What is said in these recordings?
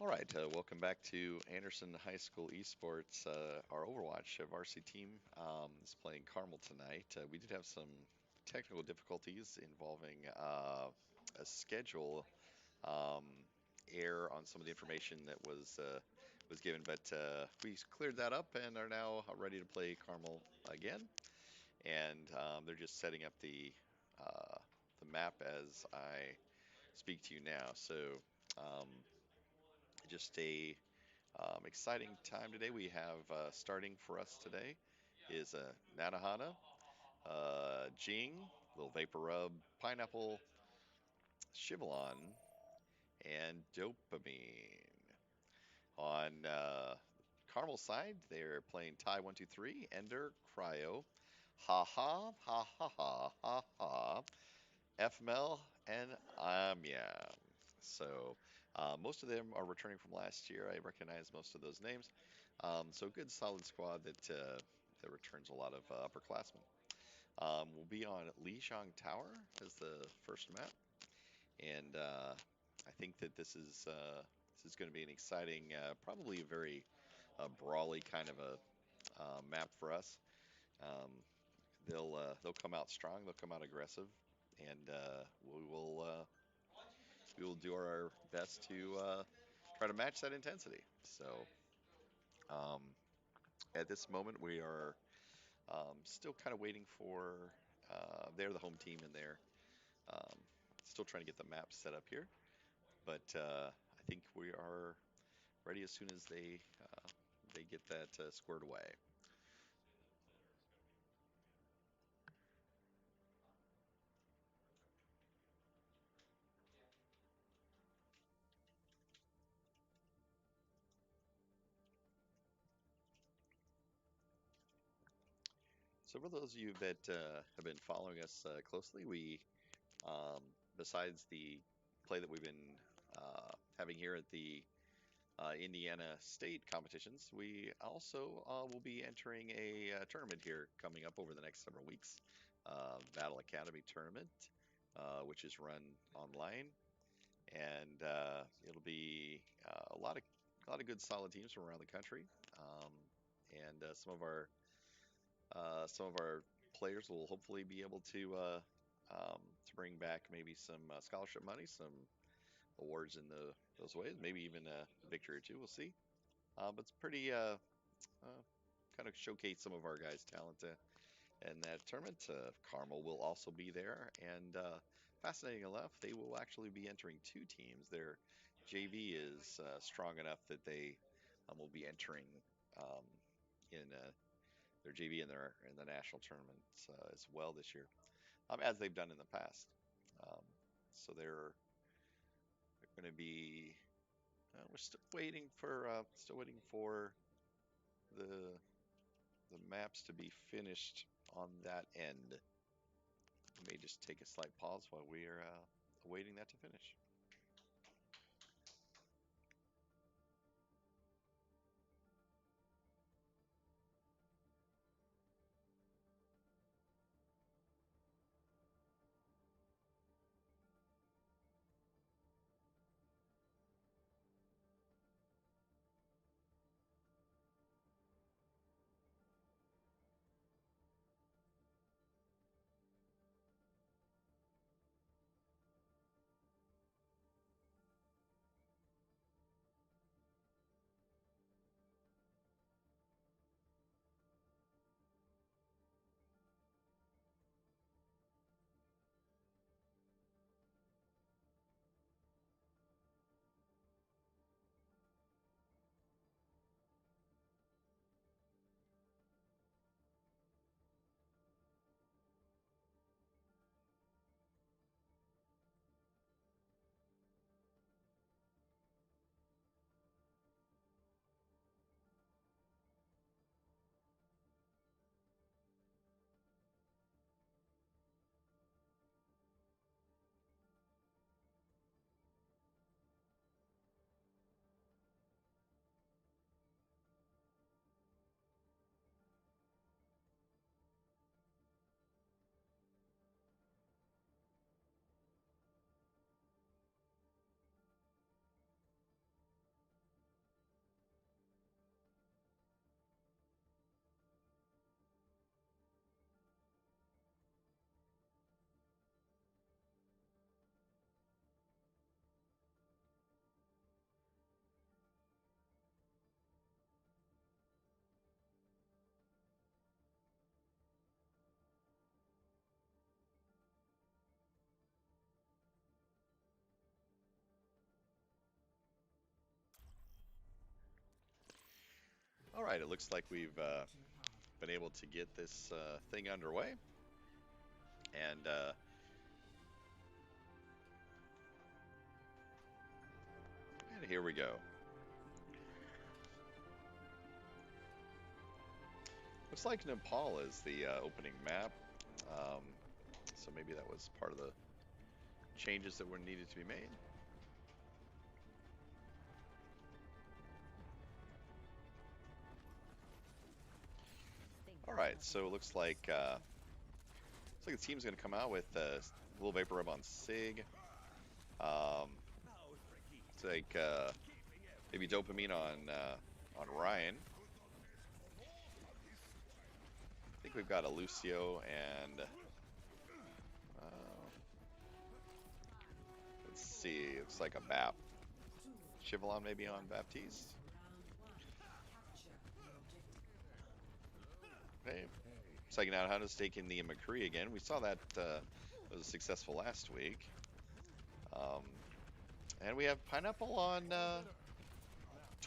All right, welcome back to Anderson High School Esports. Our Overwatch varsity team is playing Carmel tonight. We did have some technical difficulties involving a schedule um, error on some of the information that was given, but we cleared that up and are now ready to play Carmel again. And they're just setting up the map as I speak to you now. So um, just a exciting time today. We have starting for us today is Nanahana, Jing, Little Vapor Rub, Pineapple, Shivalon, and Dopamine. On Carmel side, they're playing Tai 123, Ender, Cryo, Ha Ha, Ha Ha Ha Ha Ha, FML, and Amya. So most of them are returning from last year. I recognize most of those names. So good, solid squad that returns a lot of upperclassmen. We'll be on Lijiang Tower as the first map, and I think that this is going to be an exciting, probably a very brawly kind of a map for us. Um, they'll come out strong. They'll come out aggressive, and we will do our best to try to match that intensity. So um, at this moment, we are still kind of waiting for. They're the home team, and they're um, still trying to get the map set up here. But I think we are ready as soon as they get that squared away. So for those of you that have been following us closely, we um, besides the play that we've been having here at the Indiana State competitions, we also will be entering a tournament here coming up over the next several weeks. Battle Academy tournament, which is run online, and it'll be a lot of good solid teams from around the country, um, and some of our players will hopefully be able to bring back maybe some scholarship money, some awards in those ways, maybe even a victory or two. We'll see. But it's pretty uh, kind of showcase some of our guys' talent in that tournament. Carmel will also be there, and fascinating enough, they will actually be entering two teams. Their JV is strong enough that they will be entering um, in their JV in the national tournaments as well this year, as they've done in the past. Um, so they're going to be. We're still waiting for the the maps to be finished on that end. We may just take a slight pause while we are awaiting that to finish. All right, it looks like we've been able to get this thing underway. And here we go. Looks like Nepal is the opening map. Um, so maybe that was part of the changes that were needed to be made. All right, so it looks like the team's going to come out with a little vapor rub on Sig. It's like maybe dopamine on Ryan. I think we've got a Lucio and let's see, it's like a Bap. Chivalon maybe on Baptiste. Okay. Second out, Hunter's taking the McCree again. We saw that was successful last week. And we have Pineapple on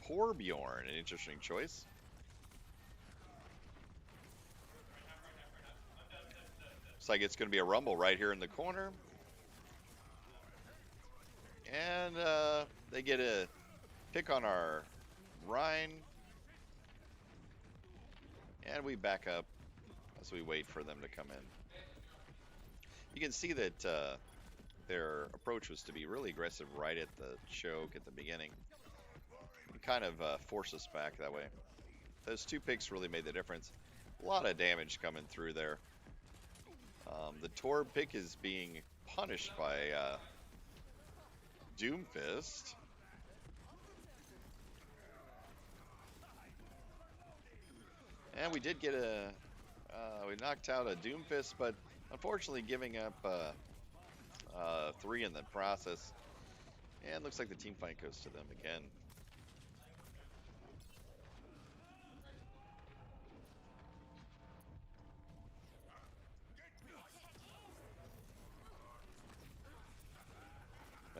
Torbjorn, an interesting choice. Looks like it's going to be a rumble right here in the corner. And they get a pick on our Rhine. And we back up as we wait for them to come in. You can see that their approach was to be really aggressive right at the choke at the beginning. And kind of force us back that way. Those two picks really made the difference. A lot of damage coming through there. The Torb pick is being punished by Doomfist. And we did get we knocked out a Doomfist, but unfortunately giving up 3 in the process. And looks like the team fight goes to them again.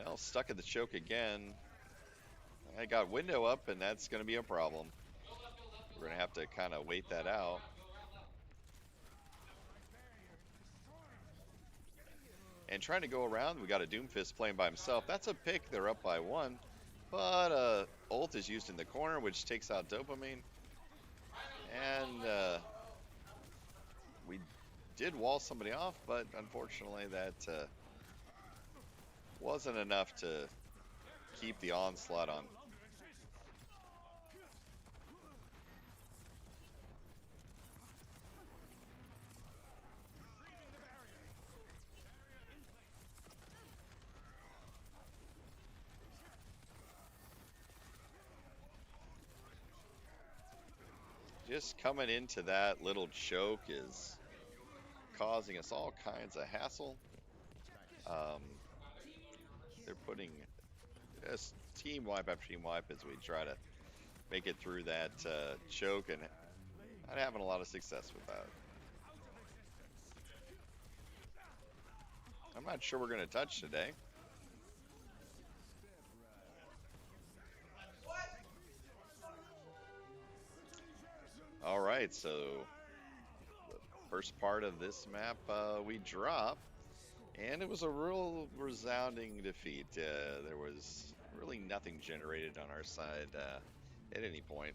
Well, stuck at the choke again. I got window up, and that's going to be a problem. We're going to have to kind of wait that out. And trying to go around, we got a Doomfist playing by himself. That's a pick. They're up by 1. But ult is used in the corner, which takes out Dopamine. And we did wall somebody off, but unfortunately that wasn't enough to keep the onslaught on. Just coming into that little choke is causing us all kinds of hassle. They're putting just team wipe after team wipe as we try to make it through that choke, and not having a lot of success with that. I'm not sure we're going to touch today. All right, so the first part of this map we dropped, and it was a real resounding defeat. There was really nothing generated on our side at any point.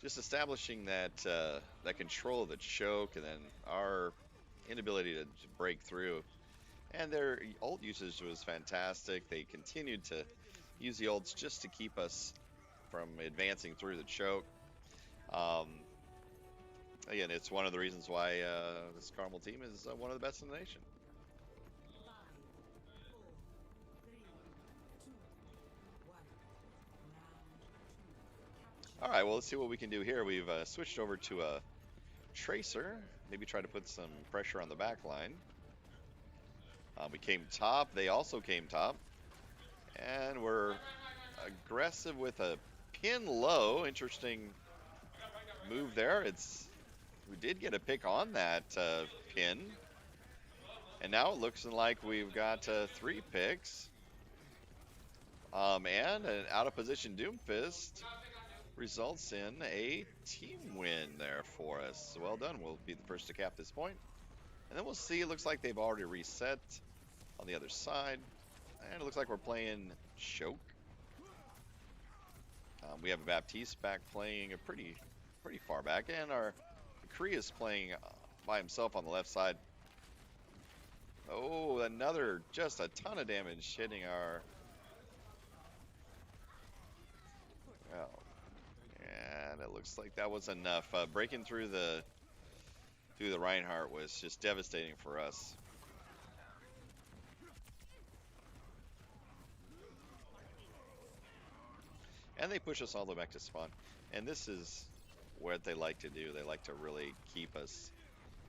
Just establishing that that control of the choke, and then our inability to break through. And their ult usage was fantastic. They continued to use the ults just to keep us from advancing through the choke. Again, it's one of the reasons why this Carmel team is one of the best in the nation. All right, well, let's see what we can do here. We've switched over to a Tracer. Maybe try to put some pressure on the back line. We came top. They also came top. And we're aggressive with a pin low. Interesting move there. We did get a pick on that pin. And now it looks like we've got 3 picks. And an out of position Doomfist. results in a team win there for us. Well done. We'll be the first to cap this point. And then we'll see. It looks like they've already reset on the other side. And it looks like we're playing choke. We have a Baptiste back playing a pretty far back. And our McCree is playing by himself on the left side. Oh, another, just a ton of damage hitting our... Well, and it looks like that was enough. Breaking through the Reinhardt was just devastating for us. And they push us all the way back to spawn. And this is what they like to do. They like to really keep us,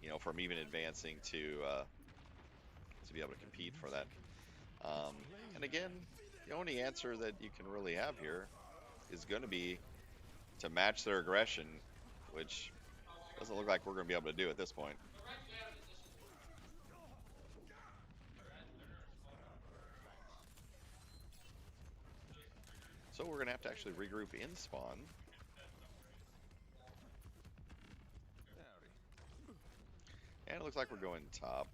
you know, from even advancing to be able to compete for that. And again, the only answer that you can really have here is going to be to match their aggression, which doesn't look like we're going to be able to do at this point. So we're going to have to actually regroup in spawn. And it looks like we're going top,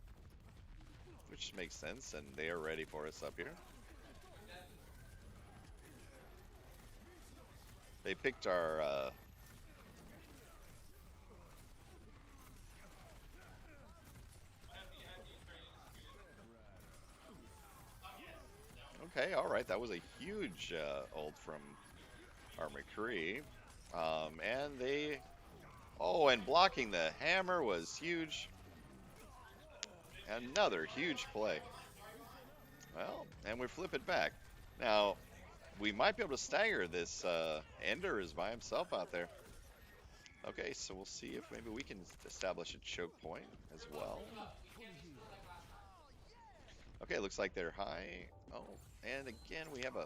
which makes sense, and they are ready for us up here. They picked our okay, all right, that was a huge ult from our McCree. And they, oh, and blocking the hammer was huge. Another huge play. Well, and we flip it back. Now, we might be able to stagger this. Ender is by himself out there. Okay, so we'll see if maybe we can establish a choke point as well. Okay, looks like they're high. Oh, and again we have a...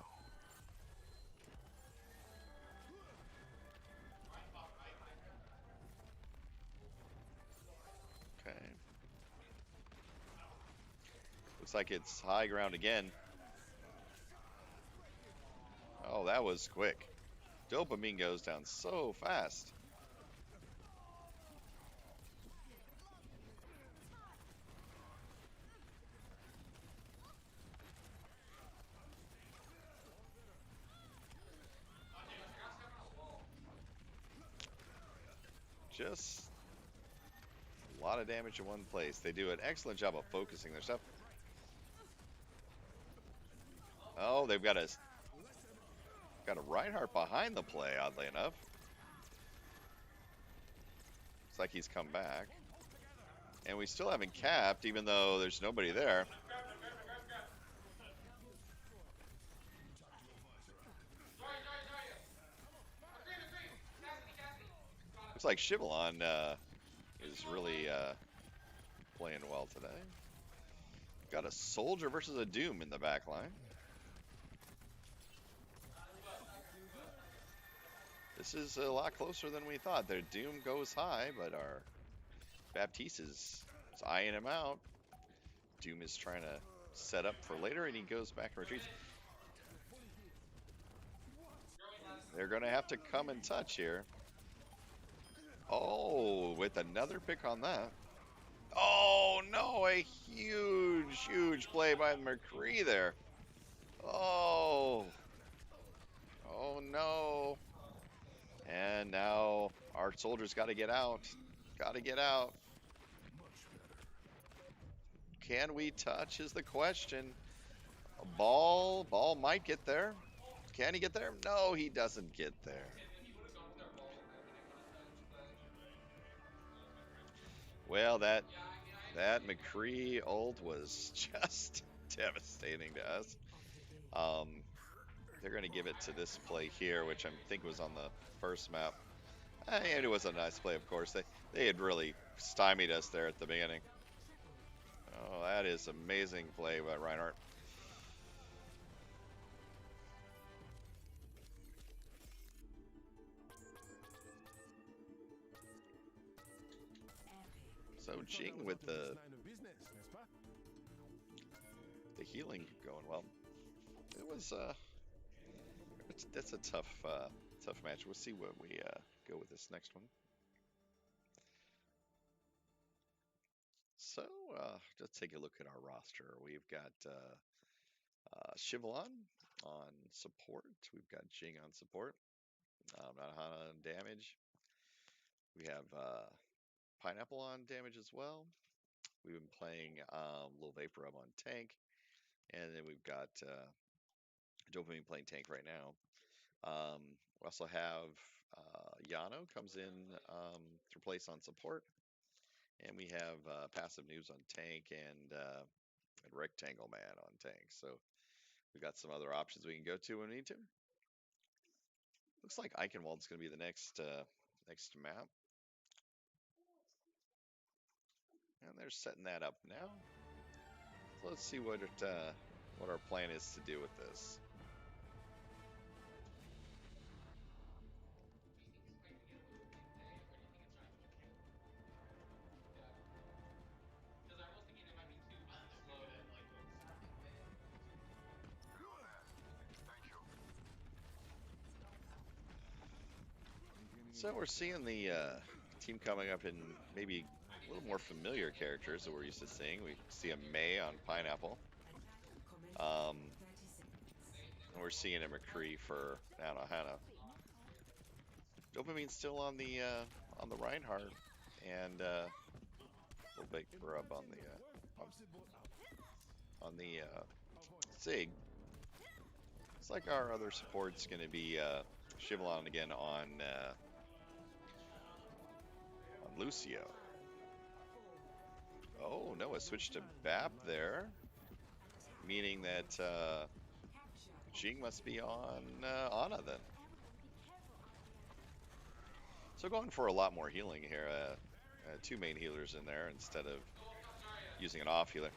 Okay. Looks like it's high ground again. Oh, that was quick. Dopamine goes down so fast. Just a lot of damage in one place. They do an excellent job of focusing their stuff. Oh, they've got a Reinhardt behind the play, oddly enough. Looks like he's come back. And we still haven't capped, even though there's nobody there. Looks like Chivalon is really playing well today. Got a soldier versus a Doom in the back line. This is a lot closer than we thought. Their Doom goes high, but our Baptiste is eyeing him out. Doom is trying to set up for later, and he goes back and retreats. They're going to have to come and touch here. Oh, with another pick on that. Oh, no, a huge play by McCree there. Oh. Oh, no. And now our soldiers got to get out. Got to get out. Can we touch is the question. A ball might get there. Can he get there? No, he doesn't get there. Well, that McCree ult was just devastating to us. They're going to give it to this play here, which I think was on the first map. And it was a nice play, of course. They had really stymied us there at the beginning. Oh, that is amazing play by Reinhardt. So Jing with the healing going well. It was that's a tough tough match. We'll see what we go with this next one. So, let's take a look at our roster. We've got Shivalon on support. We've got Jing on support. Nanahana on damage. We have Pineapple on damage as well. We've been playing Little Vapor Up on tank. And then we've got Dopamine playing tank right now. We also have Yano comes in to replace on support. And we have Passive News on tank and Rectangle Man on tank. So we've got some other options we can go to when we need to. Looks like Eichenwald's going to be the next next map. And they're setting that up now. So let's see what our plan is to do with this. So we're seeing the team coming up in maybe a little more familiar characters that we're used to seeing. We see a May on Pineapple. And we're seeing a McCree for Nanahana. Dopamine's still on the Reinhardt, and we'll make her up on the Sig. It's like our other support's going to be Shivalon again on Lucio. Oh no, it switched to Bap there, meaning that Jing must be on Ana then. So going for a lot more healing here. Two main healers in there instead of using an off healer.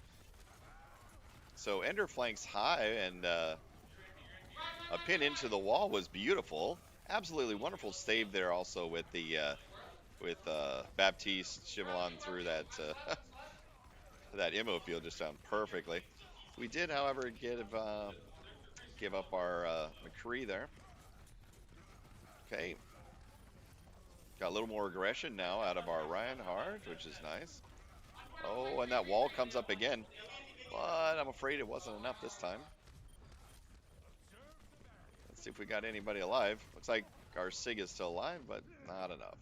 So Ender flanks high, and a pin into the wall was beautiful. Absolutely wonderful save there also with the Baptiste Shivalon through that that immo field just down perfectly. We did, however, give up our McCree there. Okay. Got a little more aggression now out of our Reinhardt, which is nice. Oh, and that wall comes up again. But I'm afraid it wasn't enough this time. Let's see if we got anybody alive. Looks like our Sig is still alive, but not enough.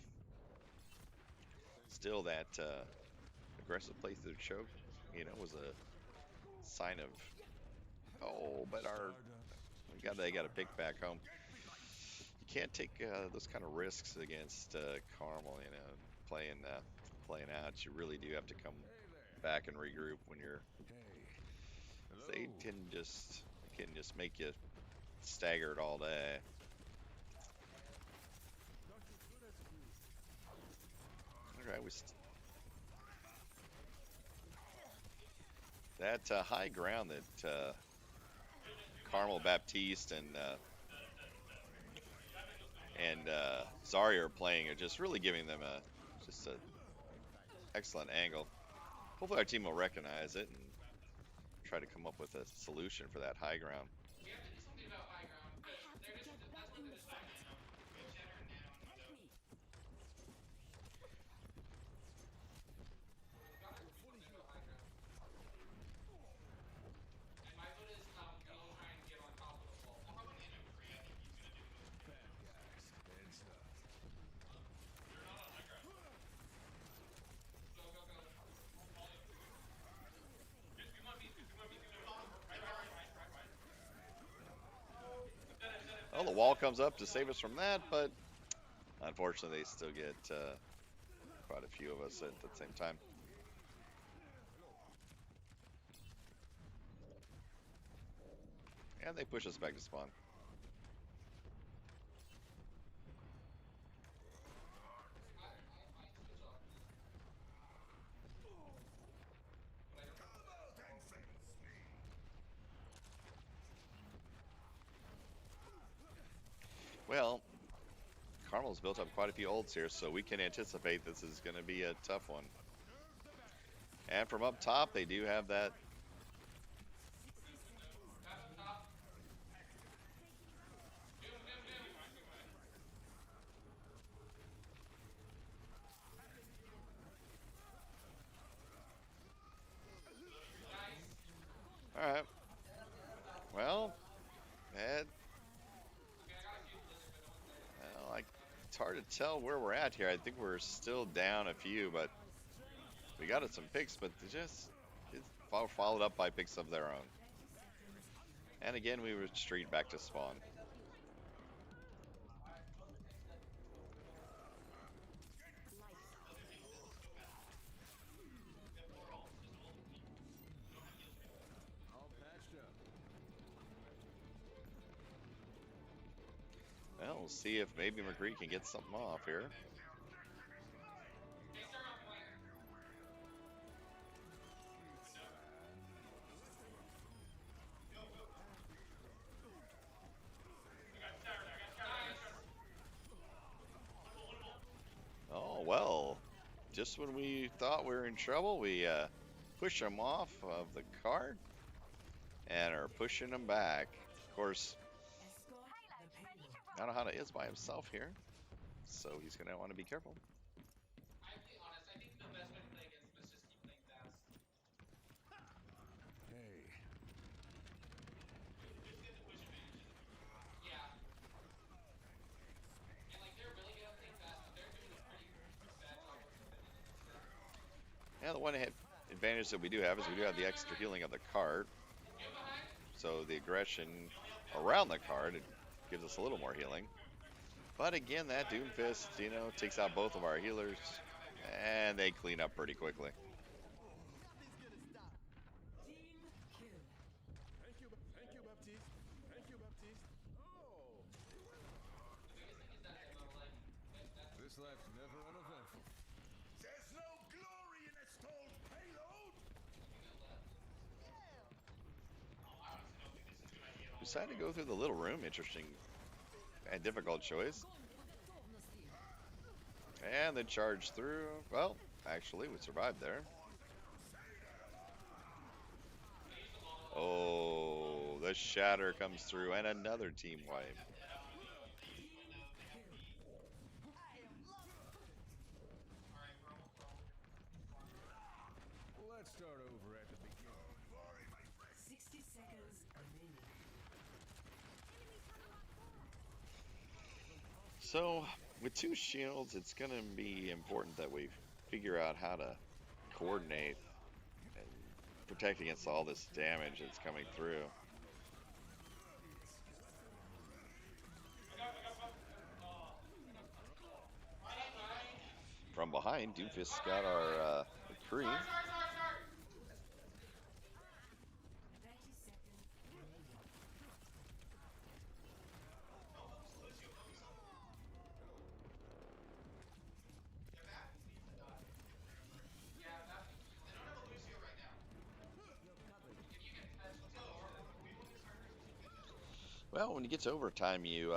Still that aggressive play through the choke, was a sign of... Oh, but they got to pick back home. You can't take those kind of risks against Carmel, playing out. You really do have to come back and regroup when you're... They can just make you staggered all day. All right, that high ground that Carmel, Baptiste, and Zarya are playing are just really giving them just an excellent angle. Hopefully our team will recognize it and try to come up with a solution for that high ground. Well, the wall comes up to save us from that, but unfortunately they still get quite a few of us at the same time. And they push us back to spawn. Well, Carmel's built up quite a few ults here, so we can anticipate this is going to be a tough one. And from up top, they do have that. tell where we're at here. I think we're still down a few, but we got some picks, but it's followed up by picks of their own. And again, we retreat back to spawn. Well, we'll see if maybe McCree can get something off here. Oh, well, just when we thought we were in trouble, we push him off of the cart and are pushing him back. Of course, Anohana is by himself here, so he's going to want to be careful. Yeah, the one advantage that we do have is we do have the extra healing of the cart. So the aggression around the cart, it gives us a little more healing. But again, that Doomfist, takes out both of our healers, and they clean up pretty quickly. This life's never uneventful. There's no glory in a stalled payload. Decided to go through the little room. Interesting and difficult choice. And then charge through. Well, actually, we survived there. Oh, the shatter comes through, and another team wipe. Let's start over at the beginning. 60 seconds remaining. So, with two shields, it's going to be important that we figure out how to coordinate and protect against all this damage that's coming through. From behind, Doomfist's got our McCree. 30 seconds remaining. Well, when you get to overtime, you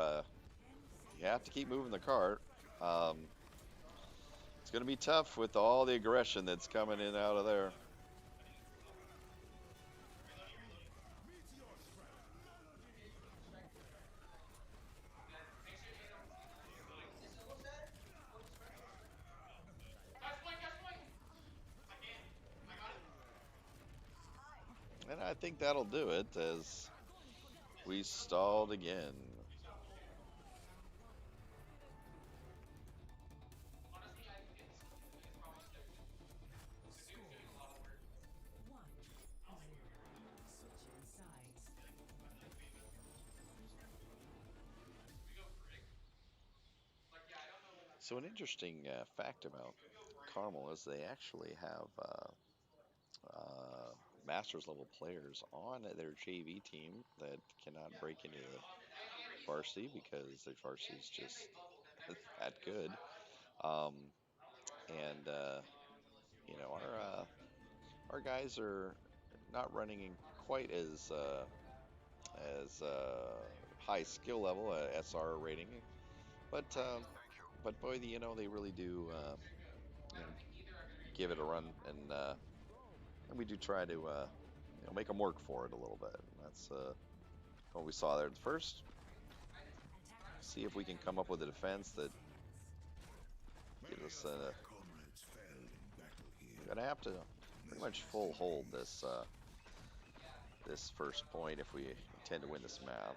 have to keep moving the cart. It's going to be tough with all the aggression that's coming in out of there. And I think that'll do it as we stalled again. One. Switching sides. So an interesting fact about Carmel is they actually have Masters level players on their JV team that cannot break into the varsity because their varsity is just that good. Um, and our guys are not running in quite as high skill level, SR rating, but boy, they really do you know, give it a run, and we do try to make them work for it a little bit. And that's what we saw there at first. See if we can come up with a defense that gives us gonna have to pretty much full hold this first point if we intend to win this map,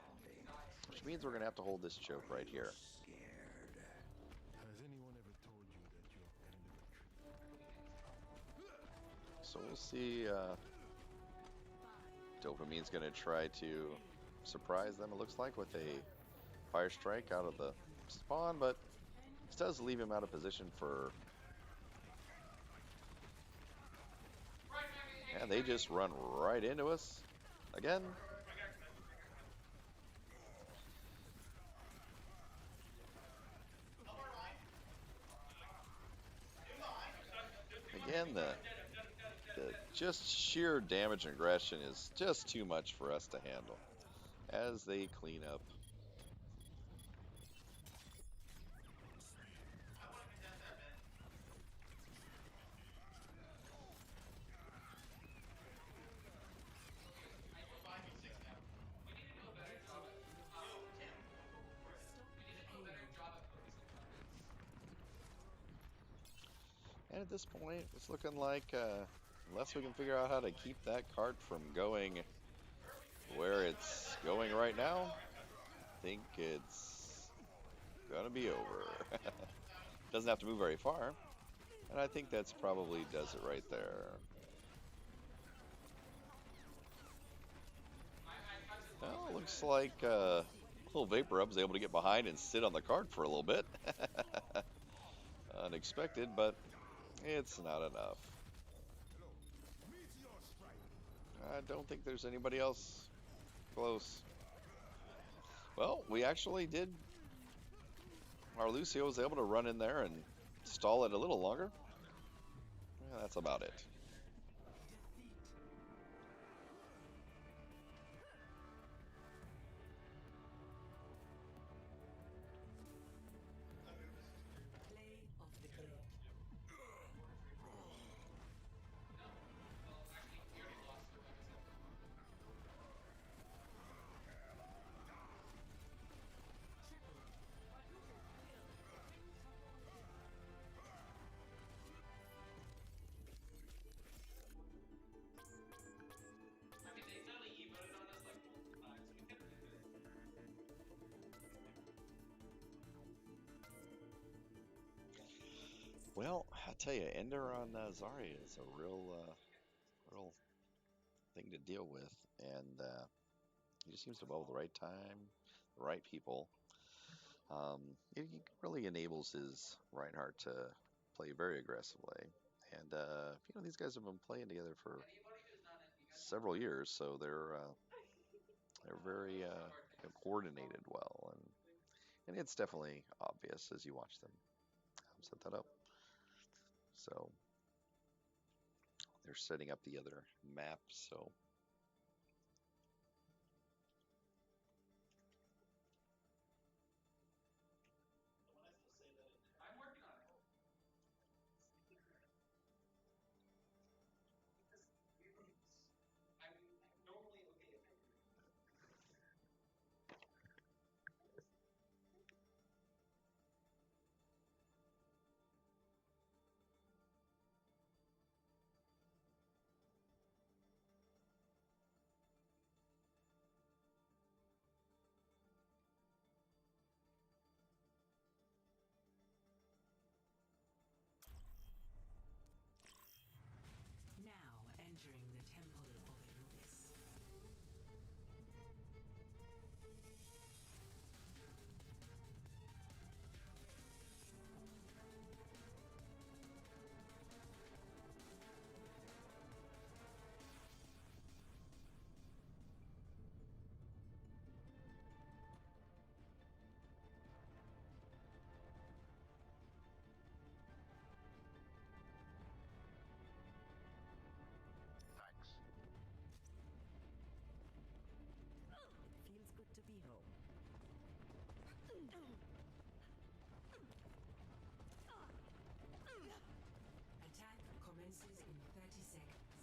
which means we're gonna have to hold this choke right here. So we'll see. Dopamine's going to try to surprise them, it looks like, with a fire strike out of the spawn, but this does leave him out of position for... And they just run right into us again. Again, the just sheer damage and aggression is just too much for us to handle as they clean up. And at this point, it's looking like, unless we can figure out how to keep that cart from going where it's going right now, I think it's gonna be over. Doesn't have to move very far, and I think that's probably does it right there. Well, looks like little Vapor Rub's able to get behind and sit on the cart for a little bit. Unexpected, but it's not enough. I don't think there's anybody else close. Well, we actually did. Our Lucio was able to run in there and stall it a little longer. Yeah, that's about it. Play of the game. Well, I tell you, Ender on Zarya is a real thing to deal with, and he just seems to bowl at the right time, the right people. He really enables his Reinhardt to play very aggressively, and these guys have been playing together for several years, so they're very coordinated well, and it's definitely obvious as you watch them set that up. So they're setting up the other map, so Now entering the temple of Anubis. Feels good to be home. Attack commences in 30 seconds.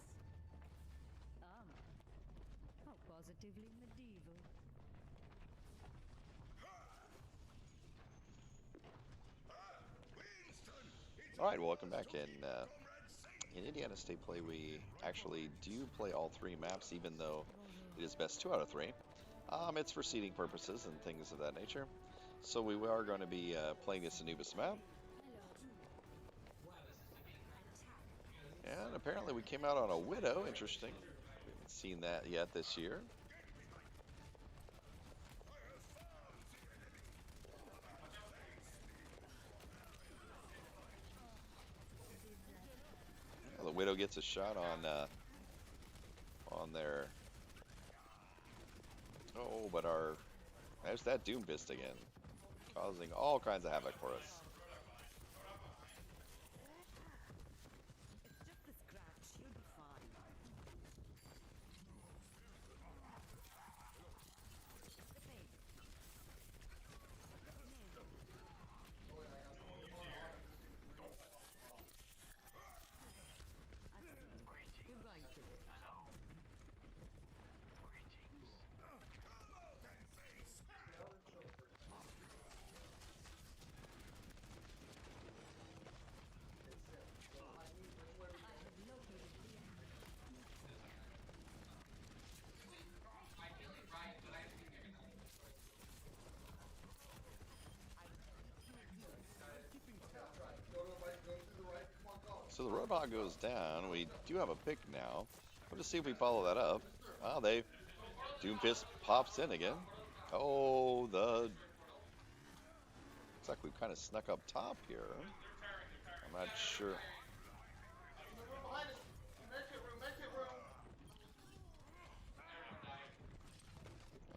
How positively medieval. all right, welcome back in Indiana State Play. We actually do play all three maps, even though it is best 2 out of 3. It's for seeding purposes and things of that nature. So we are going to be playing this Anubis map. And apparently we came out on a Widow. Interesting. We haven't seen that yet this year. Well, the Widow gets a shot on their. Oh, but there's that Doom Fist again, causing all kinds of havoc for us. It's just a scratch. You'll be fine. The pain. You're going to live. I have located the enemy. So the Roadhog goes down. We do have a pick now. We'll just see if we follow that up. Oh, Doomfist pops in again. Oh, looks like we've kind of snuck up top here. I'm not sure.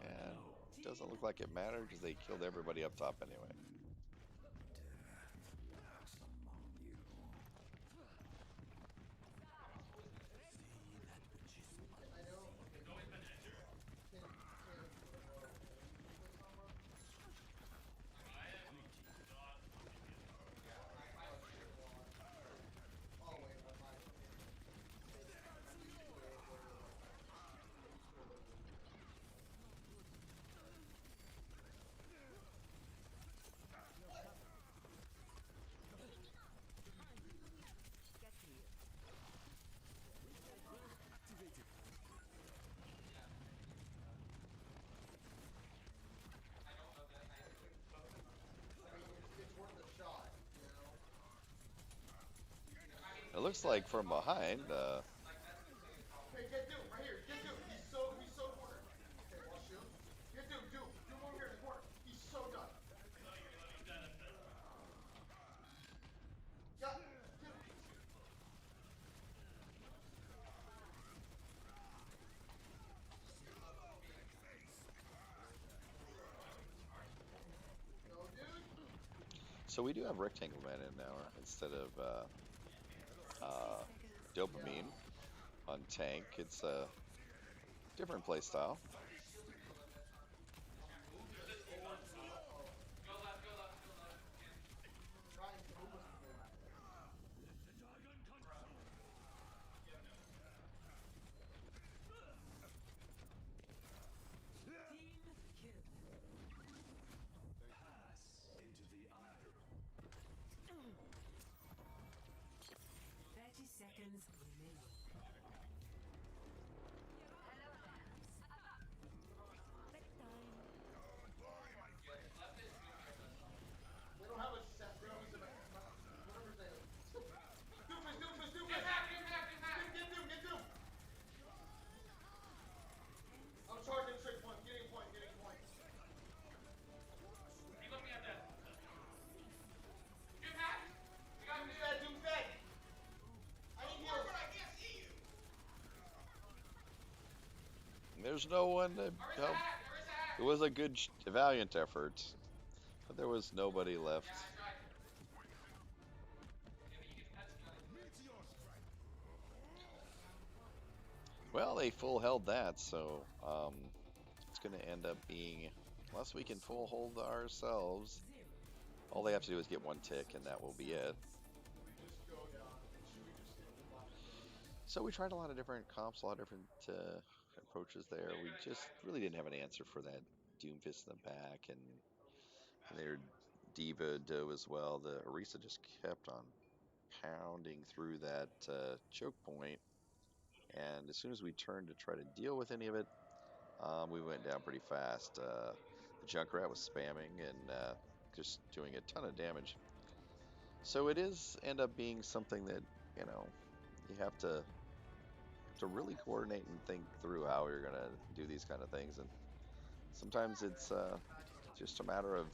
And doesn't look like it mattered because they killed everybody up top anyway. Get here. It looks like from behind, so we do have Rectangle Man in now instead of Dopamine on tank. It's a different playstyle. Team kill. Into the eye. 30 seconds remaining. There's no one to help. It was a good, valiant effort, but there was nobody left. Well, they full held that, so it's going to end up being, unless we can full hold ourselves, all they have to do is get one tick, and that will be it. So we tried a lot of different comps, a lot of different approaches there. We just really didn't have an answer for that Doomfist in the back, and their Diva Do as well. The Orisa just kept on pounding through that choke point, and as soon as we turned to try to deal with any of it, we went down pretty fast. The Junkrat was spamming and just doing a ton of damage. So it is end up being something that, you know, you have to really coordinate and think through how you're gonna do these kind of things, and sometimes it's just a matter of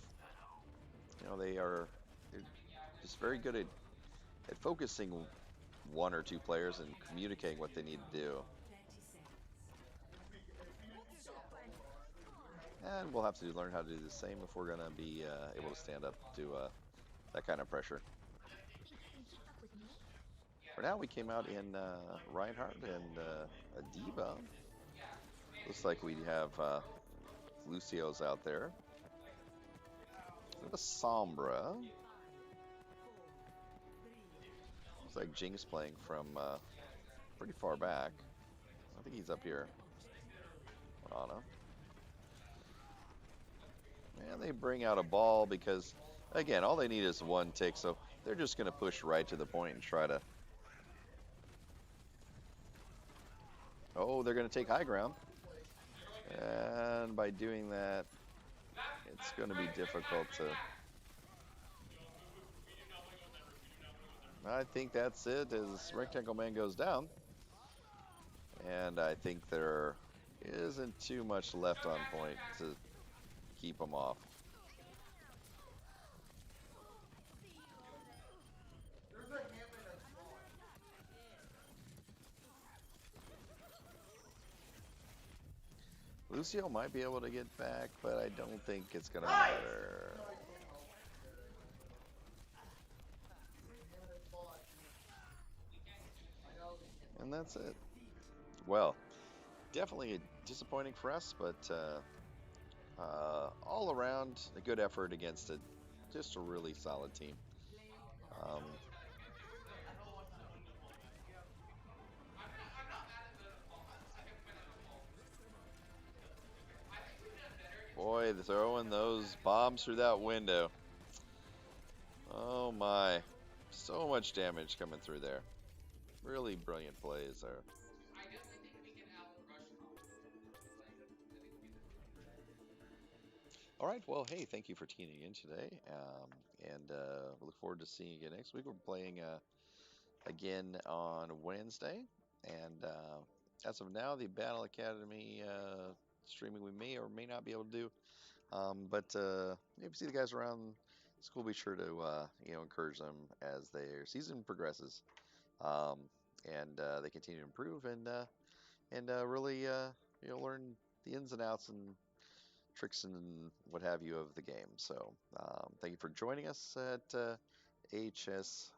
they're just very good at focusing one or two players and communicating what they need to do. 30 seconds. And we'll have to learn how to do the same if we're going to be able to stand up to that kind of pressure. For now, we came out in Reinhardt and a Diva. Looks like we have Lucio's out there. We have a Sombra. Looks like Jing's playing from pretty far back. I think he's up here. Anna. And they bring out a ball because, again, all they need is one tick, so they're just going to push right to the point and try to... Oh, they're going to take high ground. And by doing that, it's going to be difficult to... I think that's it as Rectangle Man goes down. And I think there isn't too much left on point to keep him off. Lucio might be able to get back, but I don't think it's going to matter. And that's it. Well, definitely disappointing for us, but all around a good effort against just a really solid team. Boy, throwing those bombs through that window. Oh my. So much damage coming through there. Really brilliant plays there. All right, well, hey, thank you for tuning in today. And we look forward to seeing you again next week. We're playing again on Wednesday. And as of now, the Battle Academy streaming we may or may not be able to do. But if you see the guys around school, be sure to encourage them as their season progresses, um, and they continue to improve and really learn the ins and outs and tricks and what have you of the game. So thank you for joining us at AHS